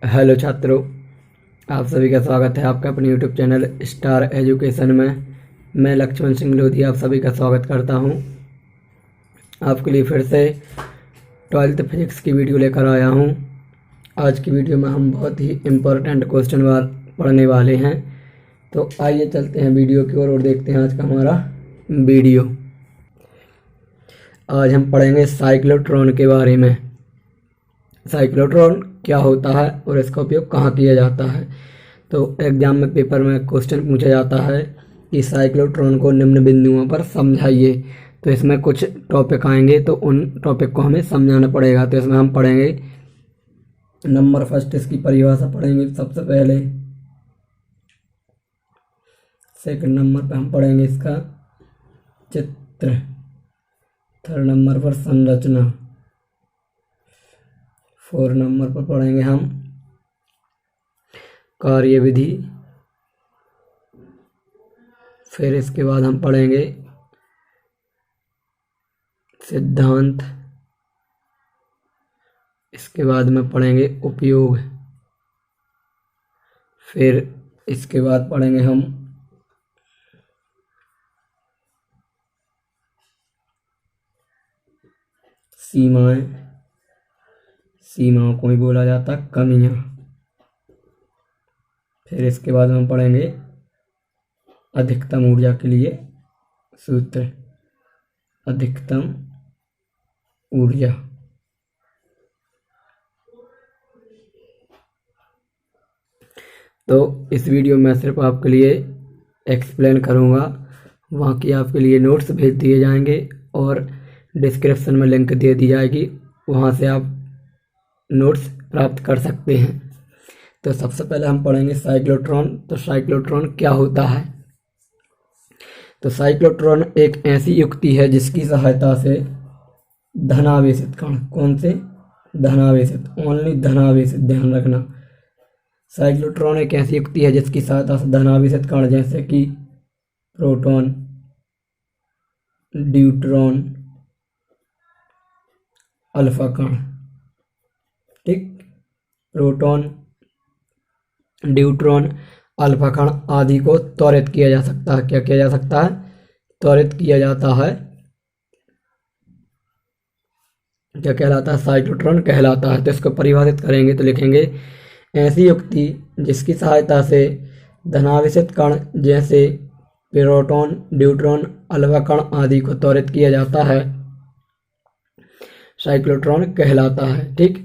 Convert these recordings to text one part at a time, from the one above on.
Hello छात्रों, आप सभी का स्वागत है आपका अपने यूट्यूब चैनल स्टार एजुकेशन में। मैं लक्ष्मण सिंह लोधी आप सभी का स्वागत करता हूं। आपके लिए फिर से 12th फिजिक्स की वीडियो लेकर आया हूं। आज की वीडियो में हम बहुत ही इम्पोर्टेंट क्वेश्चन पढ़ने वाले हैं। तो आइए चलते हैं वीडियो की ओर और देखते हैं आज का हमारा वीडियो। आज हम पढ़ेंगे साइक्लोट्रॉन के बारे में। साइक्लोट्रॉन क्या होता है और इसका उपयोग कहाँ किया जाता है। तो एग्जाम में पेपर में क्वेश्चन पूछा जाता है कि साइक्लोट्रॉन को निम्न बिंदुओं पर समझाइए। तो इसमें कुछ टॉपिक आएंगे, तो उन टॉपिक को हमें समझाना पड़ेगा। तो इसमें हम पढ़ेंगे नंबर फर्स्ट, इसकी परिभाषा पढ़ेंगे सबसे पहले। सेकंड नंबर पे हम पढ़ेंगे इसका चित्र। थर्ड नंबर पर संरचना। 4 नंबर पर पढ़ेंगे हम कार्यविधि। फिर इसके बाद हम पढ़ेंगे सिद्धांत। इसके बाद में पढ़ेंगे उपयोग। फिर इसके बाद पढ़ेंगे हम सीमाएं। सीमाओं को ही बोला जाता कमियां। फिर इसके बाद हम पढ़ेंगे अधिकतम ऊर्जा के लिए सूत्र। अधिकतम ऊर्जा। तो इस वीडियो में सिर्फ आपके लिए एक्सप्लेन करूंगा। वहाँ की आपके लिए नोट्स भेज दिए जाएंगे और डिस्क्रिप्शन में लिंक दे दी जाएगी, वहाँ से आप नोट्स प्राप्त कर सकते हैं। तो सबसे पहले हम पढ़ेंगे साइक्लोट्रॉन। तो साइक्लोट्रॉन क्या होता है। तो साइक्लोट्रॉन एक ऐसी युक्ति है जिसकी सहायता से धनावेशित कण, कौन से धनावेशित, ओनली धनावेशित, ध्यान रखना। साइक्लोट्रॉन एक ऐसी युक्ति है जिसकी सहायता से धनावेशित कण जैसे कि प्रोटॉन, ड्यूट्रॉन, अल्फा कण, ठीक, प्रोटॉन, ड्यूट्रॉन, अल्फा कण आदि को त्वरित किया जा सकता है। क्या किया जा सकता है? त्वरित किया जाता है। क्या कहलाता है? साइक्लोट्रॉन कहलाता है। तो इसको परिभाषित करेंगे तो लिखेंगे ऐसी युक्ति जिसकी सहायता से धनावेशित कण जैसे प्रोटॉन, ड्यूट्रॉन, अल्फा कण आदि को त्वरित किया जाता है, साइक्लोट्रॉन कहलाता है। ठीक,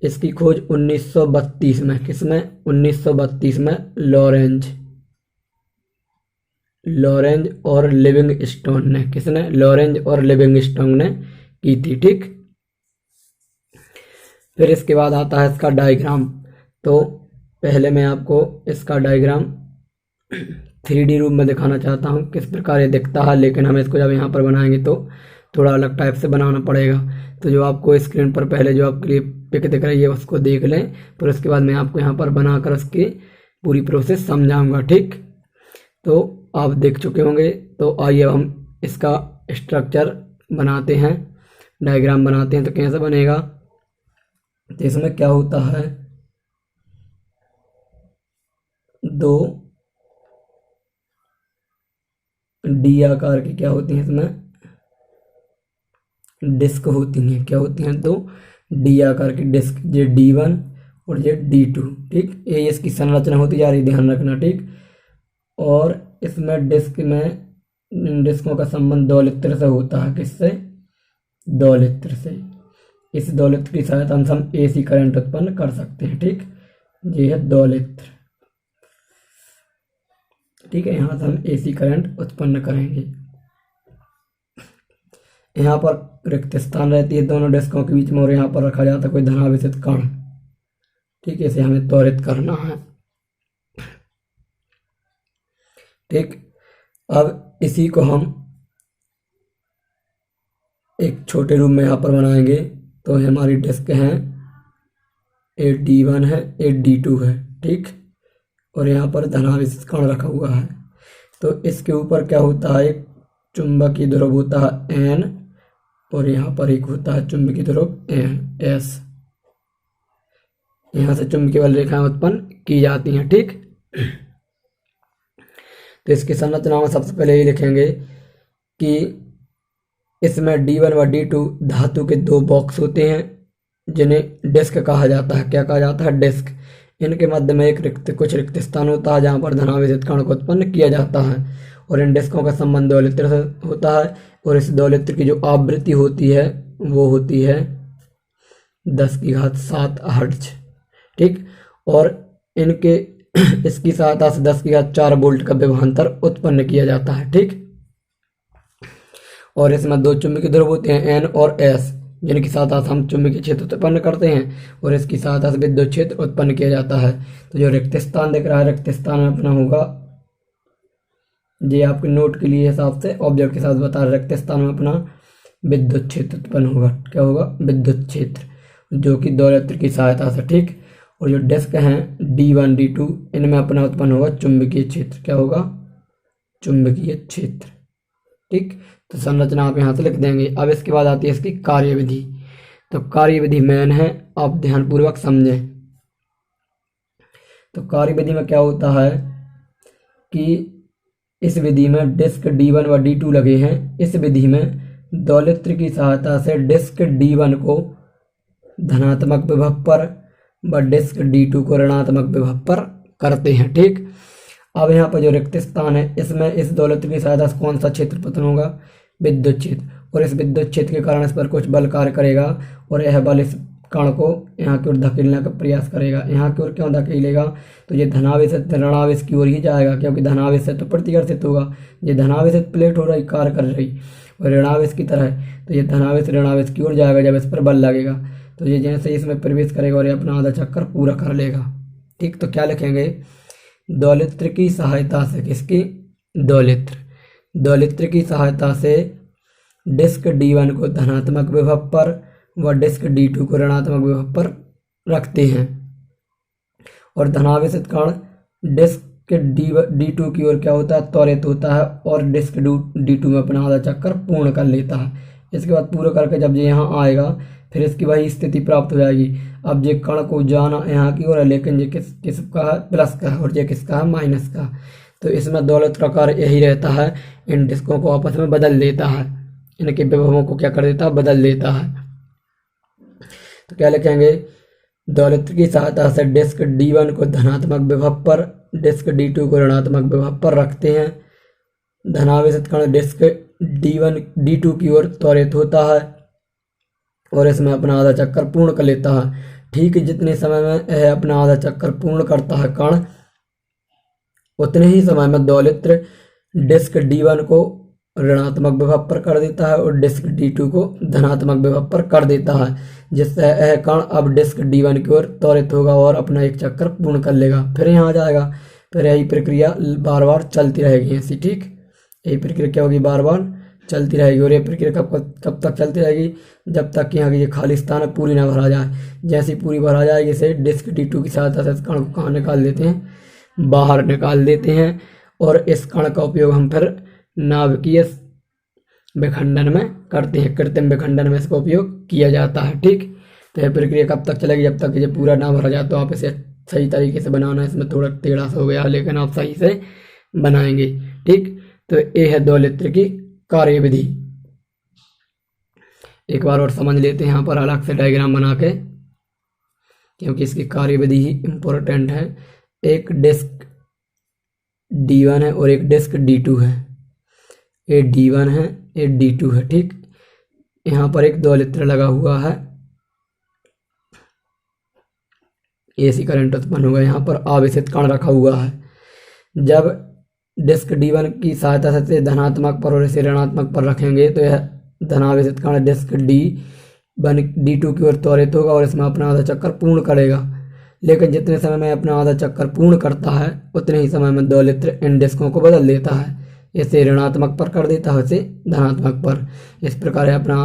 इसकी खोज 1932 में, किसमें? 1932 में लॉरेंज और लिविंगस्टोन ने, किसने? लॉरेंज और लिविंगस्टोन ने की थी। ठीक, फिर इसके बाद आता है इसका डायग्राम। तो पहले मैं आपको इसका डायग्राम 3D रूप में दिखाना चाहता हूँ किस प्रकार ये दिखता है, लेकिन हम इसको जब यहाँ पर बनाएंगे तो थोड़ा अलग टाइप से बनाना पड़ेगा। तो जो आपको स्क्रीन पर पहले जो आपके लिए पिक दिख रही है उसको देख लें, फिर उसके बाद मैं आपको यहाँ पर बनाकर उसकी पूरी प्रोसेस समझाऊंगा। ठीक, तो आप देख चुके होंगे। तो आइए अब हम इसका स्ट्रक्चर बनाते हैं, डायग्राम बनाते हैं। तो कैसे बनेगा? तो इसमें क्या होता है, 2 डी आकार की क्या होती हैं, इसमें डिस्क होती हैं। क्या होती हैं? 2 डी आकार की डिस्क, ये D1 और ये D2। ठीक, ये इसकी संरचना होती जा रही, ध्यान रखना। ठीक, और इसमें डिस्कों का संबंध दौलित्र से होता है। किससे? दौलित्र से। इस दौलित्र की सहायता से हम AC करंट उत्पन्न कर सकते हैं। ठीक, ये है दौलित्र। ठीक है, यहाँ से हम AC करंट उत्पन्न करेंगे। यहाँ पर रिक्त स्थान रहती है दोनों डिस्कों के बीच में, और यहाँ पर रखा जाता है कोई धनावेशित कण। ठीक है, इसे हमें त्वरित करना है। ठीक, अब इसी को हम एक छोटे रूप में यहाँ पर बनाएंगे। तो हमारी डिस्क हैं, एक D1 है, एक D2 है। ठीक, और यहाँ पर धनावेशित कण रखा हुआ है। तो इसके ऊपर क्या होता है, एक चुंबकीय ध्रुव होता है N, और यहाँ पर एक होता है चुंबकीय ध्रुव S। यहाँ से चुंबकीय बल रेखाएं उत्पन्न की जाती हैं। ठीक, तो इसकी संरचना में सबसे पहले ये लिखेंगे कि इसमें D1 व D2 धातु के दो बॉक्स होते हैं जिन्हें डिस्क कहा जाता है। क्या कहा जाता है? डिस्क। इनके मध्य में एक कुछ रिक्त स्थान होता है जहाँ पर धनावेशित कण को उत्पन्न किया जाता है और इन डिस्कों का संबंध दोलित्र से होता है और इस दोलित्र की जो आवृत्ति होती है वो होती है 10⁷ हर्ट्ज। ठीक, और इनके इसकी सहायता से 10⁴ वोल्ट का विभवांतर उत्पन्न किया जाता है। ठीक, और इसमें दो चुंबकीय ध्रुव होते हैं N और S जिनकी सहायता से हम चुंबकीय क्षेत्र उत्पन्न करते हैं और इसकी सहायता से विद्युत क्षेत्र उत्पन्न किया जाता है। तो जो रिक्त स्थान दिख रहा है, रिक्त स्थान में अपना होगा, ये आपके नोट के लिए हिसाब से ऑब्जेक्ट के साथ बता रहे, रिक्त स्थान में अपना विद्युत क्षेत्र उत्पन्न होगा। क्या होगा? विद्युत क्षेत्र, जो कि दोलित्र की सहायता से। ठीक, और जो डिस्क हैं D1 D2 इनमें अपना उत्पन्न होगा चुंबकीय क्षेत्र। क्या होगा? चुंबकीय क्षेत्र। ठीक, तो संरचना आप यहाँ से लिख देंगे। अब इसके बाद आती है इसकी कार्यविधि। तो कार्यविधि मेन है, आप ध्यानपूर्वक समझें। तो कार्यविधि में क्या होता है कि इस विधि में डिस्क D1 व D2 लगे हैं। इस विधि में दोलित्र की सहायता से डिस्क D1 को धनात्मक विभव पर व डिस्क D2 को ऋणात्मक विभव पर करते हैं। ठीक, अब यहाँ पर जो रिक्त स्थान है इसमें इस दोलित्र की सहायता से कौन सा क्षेत्र उत्पन्न होगा? विद्युत क्षेत्र। और इस विद्युत क्षेत्र के कारण इस पर कुछ बल कार्य करेगा और यह बल इस कण को यहाँ की ओर धकेलने का प्रयास करेगा। यहाँ की ओर क्यों धकेलेगा? तो ये धनावेशित ऋणावेश की ओर ही जाएगा, क्योंकि धनावेश से तो प्रतिकर्षित होगा। ये धनावेशित प्लेट हो रही, कार्य कर रही, और ऋणावेश की तरह, तो ये धनावेश ऋणावेश की ओर जाएगा जब इस पर बल लगेगा। तो ये जैसे इसमें प्रवेश करेगा और ये अपना आधा चक्कर पूरा कर लेगा। ठीक, तो क्या लिखेंगे? दोलित्र की सहायता से, किसकी? दोलित्र की सहायता से डिस्क D1 को धनात्मक विभव पर व डिस्क D2 को ऋणात्मक विभव पर रखते हैं और धनावेशित कण डिस्क D2 की ओर क्या होता है? त्वरित होता है और डिस्क D2 में अपना आधा चक्कर पूर्ण कर लेता है। इसके बाद पूरा करके जब ये यहाँ आएगा फिर इसकी वही स्थिति प्राप्त हो जाएगी। अब ये कण को जाना यहाँ की ओर है, लेकिन ये किसका है? प्लस का है, और ये किसका है? माइनस का। तो इसमें दोलित्र का कार्य यही रहता है, इन डिस्कों को आपस में बदल देता है, इनके विभवों को क्या कर देता है? बदल देता है। तो क्या लिखेंगे? दोलित्र की सहायता से डिस्क D1 को धनात्मक विभव पर, डिस्क D2 को ऋणात्मक विभव पर रखते हैं। धनावेशित कण डिस्क D1 D2 की ओर त्वरित होता है और इसमें अपना आधा चक्कर पूर्ण कर लेता है। ठीक, जितने समय में यह अपना आधा चक्कर पूर्ण करता है कण, उतने ही समय में दोलित्र डिस्क D1 को ऋणात्मक विभव पर कर देता है और डिस्क D2 को धनात्मक विभव पर कर देता है, जिससे यह कण अब डिस्क D1 की ओर त्वरित होगा और अपना एक चक्कर पूर्ण कर लेगा, फिर यहाँ आ जाएगा। फिर यही प्रक्रिया बार बार चलती रहेगी ऐसी। ठीक, यही प्रक्रिया क्या होगी? बार बार चलती रहेगी। और ये प्रक्रिया कब तक चलती रहेगी? जब तक कि यहाँ की ये खाली स्थान है पूरी ना भरा जाए। जैसे ही पूरी भरा जाएगी इसे डिस्क D2 की सहायता से इस कण को कहाँ निकाल देते हैं? बाहर निकाल देते हैं और इस कण का उपयोग हम फिर नाभिकीय विखंडन में करते हैं, कृत्रिम विखंडन में इसका उपयोग किया जाता है। ठीक, तो यह प्रक्रिया कब तक चलेगी? जब तक ये पूरा ना भरा जाए। तो आप इसे सही तरीके से बनाना, इसमें थोड़ा टेढ़ा सा हो गया लेकिन आप सही से बनाएंगे। ठीक, तो ये है दोलित्र की कार्यविधि। एक बार और समझ लेते हैं यहाँ पर अलग से डायग्राम बना के, क्योंकि इसकी कार्यविधि ही इम्पोर्टेंट है। एक डिस्क D1 है और एक डिस्क D2 है। ये D1 है, ये D2 है। ठीक, यहाँ पर एक दोलित्र लगा हुआ है, AC करंट उत्पन्न होगा। यहाँ पर आवेशित कण रखा हुआ है। जब डिस्क D1 की सहायता से धनात्मक पर और इसे ऋणात्मक पर रखेंगे तो यह धनावेशित कण डिस्क D2 की ओर त्वरित होगा और इसमें अपना आधा चक्कर पूर्ण करेगा। लेकिन जितने समय में अपना आधा चक्कर पूर्ण करता है उतने ही समय में दोलित्र इन डिस्कों को बदल देता है, इसे ऋणात्मक पर कर देता है, इसे धनात्मक पर। इस प्रकार अपना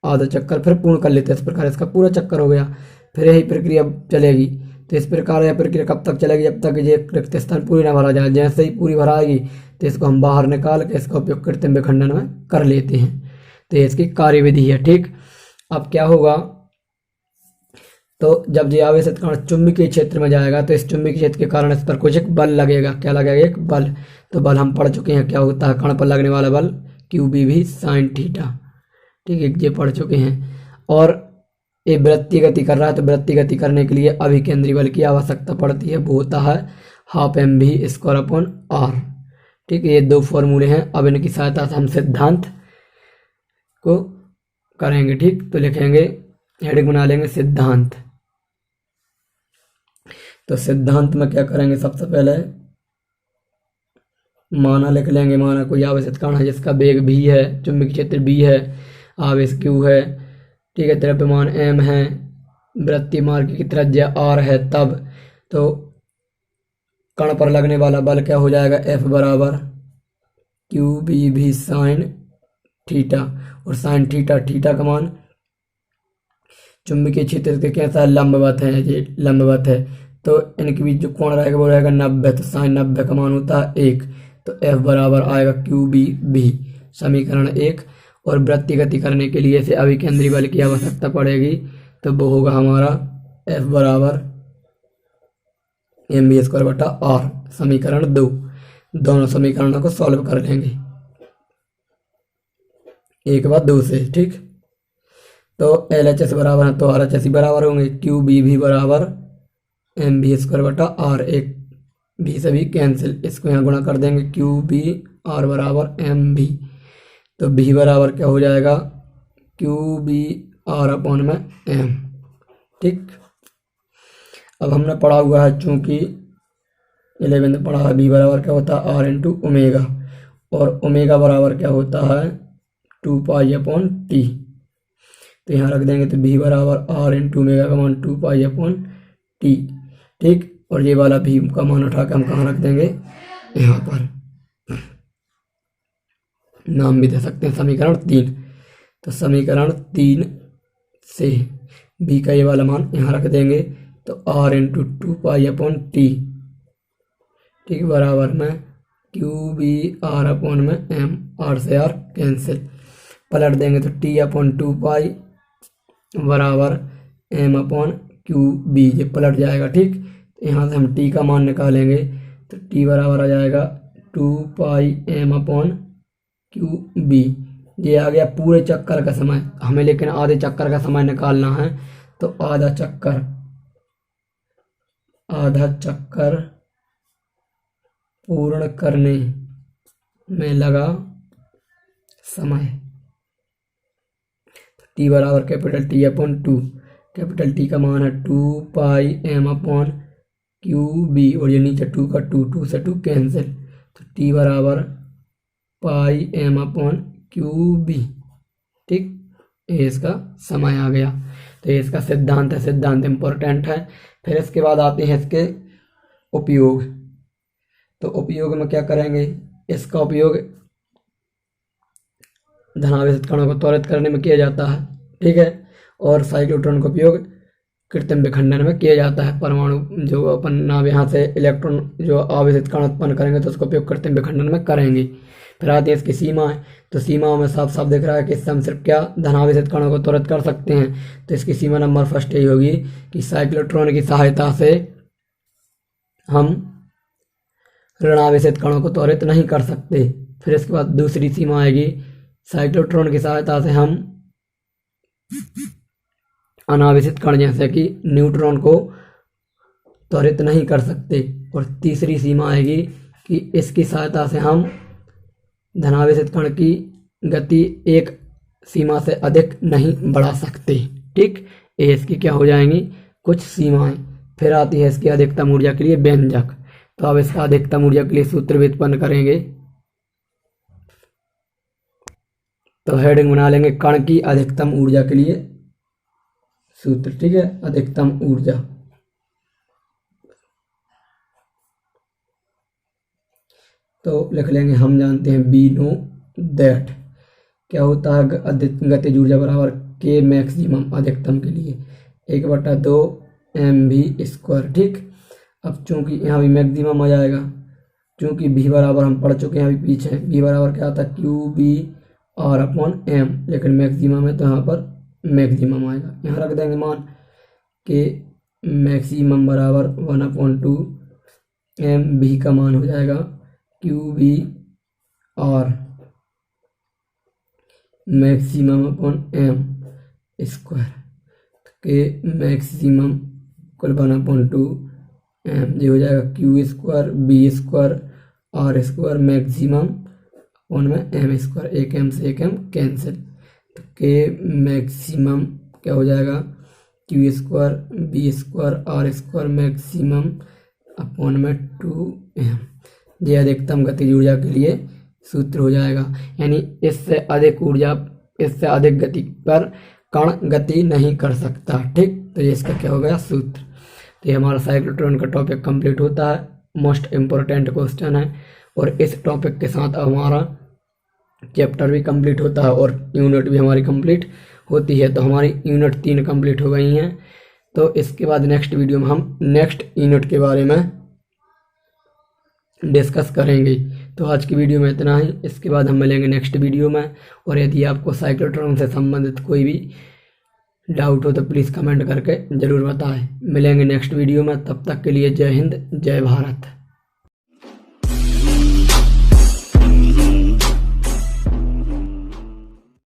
आधा चक्कर फिर पूर्ण कर लेते हैं। इस प्रकार इसका पूरा चक्कर हो गया। फिर यही प्रक्रिया चलेगी। तो इस प्रकार यह प्रक्रिया कब तक चलेगी? जब तक ये रिक्त स्थान पूरी ना भरा जाए। जैसे ही पूरी भराएगी तो इसको हम बाहर निकाल के इसका उपयोग कृत्रिम विखंडन में कर लेते हैं। तो ये इसकी कार्यविधि है। ठीक, अब क्या होगा? तो जब ये आवेशित कण चुंबकीय क्षेत्र में जाएगा तो इस चुंबकीय क्षेत्र के कारण इस पर कुछ एक बल लगेगा। क्या लगेगा? एक बल। तो बल हम पढ़ चुके हैं, क्या होता है कण पर लगने वाला बल? QBV sin theta. ठीक है, ये पढ़ चुके हैं। और ये वृत्तीय गति कर रहा है, तो वृत्तीय गति करने के लिए अभिकेंद्री बल की आवश्यकता पड़ती है, वो होता है 12mv²/r। ठीक है, ये दो फॉर्मूले हैं। अब इनकी सहायता से हम सिद्धांत को करेंगे। ठीक, तो लिखेंगे, हेडिंग बना लेंगे सिद्धांत। तो सिद्धांत में क्या करेंगे? सबसे पहले माना लिख लेंगे। माना कोई आवेशित कण है जिसका वेग v है, चुंबकीय क्षेत्र B है, आवेश Q है, ठीक है, द्रव्यमान m है, वृत्तीय मार्ग की त्रिज्या r है। तब तो कण पर लगने वाला बल क्या हो जाएगा? F बराबर QBV sin थीटा। और sin थीटा, थीटा का मान चुंबकीय क्षेत्र के कैसा है? लंबवत है, ये लंबवत है। तो इनके बीच जो कोण रहेगा वो रहेगा 90। तो sin 90 का मान होता है 1। तो F बराबर आएगा QBV, समीकरण 1। और वृत्तीय गति करने के लिए इसे अभिकेंद्री बल की आवश्यकता पड़ेगी, तो वो होगा हमारा F बराबर mv²/r, समीकरण 2। दोनों समीकरणों को सॉल्व कर लेंगे एक बार 2 से। ठीक, तो LHS बराबर है तो RHS बराबर होंगे। QBV बराबर mv²/r, एक भी से भी कैंसिल, इसको यहाँ गुणा कर देंगे। QBR बराबर mv, तो v बराबर क्या हो जाएगा? QBR/m। ठीक, अब हमने पढ़ा हुआ है, चूंकि 11 में पढ़ा है, v बराबर क्या होता है? r इंटू ओमेगा, और ओमेगा बराबर क्या होता है? 2π/t। तो यहाँ रख देंगे, तो v बराबर r इंटू ओमेगा का मान 2π/t। ठीक, और ये वाला v का मान उठा के हम कहाँ रख देंगे? यहाँ पर। नाम भी दे सकते हैं समीकरण 3। तो समीकरण 3 से v का ये वाला मान यहाँ रख देंगे, तो r इंटू 2π/t, ठीक, बराबर में QBR/m, r से r कैंसिल, पलट देंगे तो t/2π बराबर m/QB, ये पलट जाएगा। ठीक, यहाँ से हम t का मान निकालेंगे, तो t बराबर आ जाएगा 2πm/QB। ये आ गया पूरे चक्कर का समय। हमें लेकिन आधे चक्कर का समय निकालना है, तो आधा चक्कर पूर्ण करने में लगा समय, t बराबर कैपिटल T/2। कैपिटल T का मान है 2πm/QB, और ये नीचे 2 का 2 से 2 कैंसिल, तो t बराबर πm/QB। ठीक, ये इसका समय आ गया। तो ये इसका सिद्धांत है। सिद्धांत इम्पोर्टेंट है। फिर इसके बाद आते हैं इसके उपयोग। तो उपयोग में क्या करेंगे? इसका उपयोग धनावेशित कणों को त्वरित करने में किया जाता है। ठीक है, और साइक्लोट्रॉन का उपयोग कृत्रिम विखंडन में किया जाता है। परमाणु जो अपन अब यहाँ से इलेक्ट्रॉन जो आवेशित कण उत्पन्न करेंगे तो उसका उपयोग कृत्रिम विखंडन में करेंगे। फिर आती है इसकी सीमा है। तो सीमाओं में साफ साफ दिख रहा है कि इससे हम सिर्फ क्या धनावेशित कणों को त्वरित कर सकते हैं। तो इसकी सीमा नंबर फर्स्ट यही होगी कि साइक्लोट्रॉन की सहायता से हम ऋणावेशित कणों को त्वरित नहीं कर सकते। फिर इसके बाद दूसरी सीमा आएगी, साइक्लोट्रॉन की सहायता से हम अनावेशित कण जैसे कि न्यूट्रॉन को त्वरित नहीं कर सकते। और तीसरी सीमा आएगी कि इसकी सहायता से हम धनावेशित कण की गति एक सीमा से अधिक नहीं बढ़ा सकते। ठीक, ये इसकी क्या हो जाएंगी? कुछ सीमाएं। फिर आती है इसकी अधिकतम ऊर्जा के लिए व्यंजक। तो अब इसका अधिकतम ऊर्जा के लिए सूत्र भी उत्पन्न करेंगे। तो हेडिंग बना लेंगे कण की अधिकतम ऊर्जा के लिए सूत्र। ठीक है, अधिकतम ऊर्जा। तो लिख लेंगे, हम जानते हैं बी नो दैट क्या होता है गतिज ऊर्जा बराबर के मैक्सिमम अधिकतम के लिए 1/2 mv²। ठीक, अब चूंकि यहाँ भी मैक्सिमम आ जाएगा, चूंकि v बराबर हम पढ़ चुके हैं अभी पीछे, v बराबर क्या आता है QBR/m, लेकिन मैक्सिमम है तो यहाँ पर मैक्सिमम आएगा। यहाँ रख देंगे मान के मैक्सिमम बराबर 1/2 एम, बी का मान हो जाएगा Q B R maximum upon M square के मैक्सिमम इक्वल 1/2 एम, ये हो जाएगा Q square B square R square maximum upon में एम स्क्वायर, एक एम से एक एम कैंसिल, तो के मैक्सिमम क्या हो जाएगा Q square B square R square maximum upon में 2m, ये अधिकतम गतिज ऊर्जा के लिए सूत्र हो जाएगा। यानी इससे अधिक गति पर कण गति नहीं कर सकता। ठीक, तो ये इसका क्या हो गया सूत्र। तो ये हमारा साइक्लोट्रॉन का टॉपिक कंप्लीट होता है, मोस्ट इम्पोर्टेंट क्वेश्चन है, और इस टॉपिक के साथ हमारा चैप्टर भी कंप्लीट होता है और यूनिट भी हमारी कंप्लीट होती है। तो हमारी यूनिट 3 कंप्लीट हो गई हैं। तो इसके बाद नेक्स्ट वीडियो में हम नेक्स्ट यूनिट के बारे में डिस्कस करेंगे। तो आज की वीडियो में इतना ही, इसके बाद हम मिलेंगे नेक्स्ट वीडियो में। और यदि आपको साइक्लोट्रॉन से संबंधित कोई भी डाउट हो तो प्लीज़ कमेंट करके ज़रूर बताएं। मिलेंगे नेक्स्ट वीडियो में, तब तक के लिए जय हिंद जय भारत।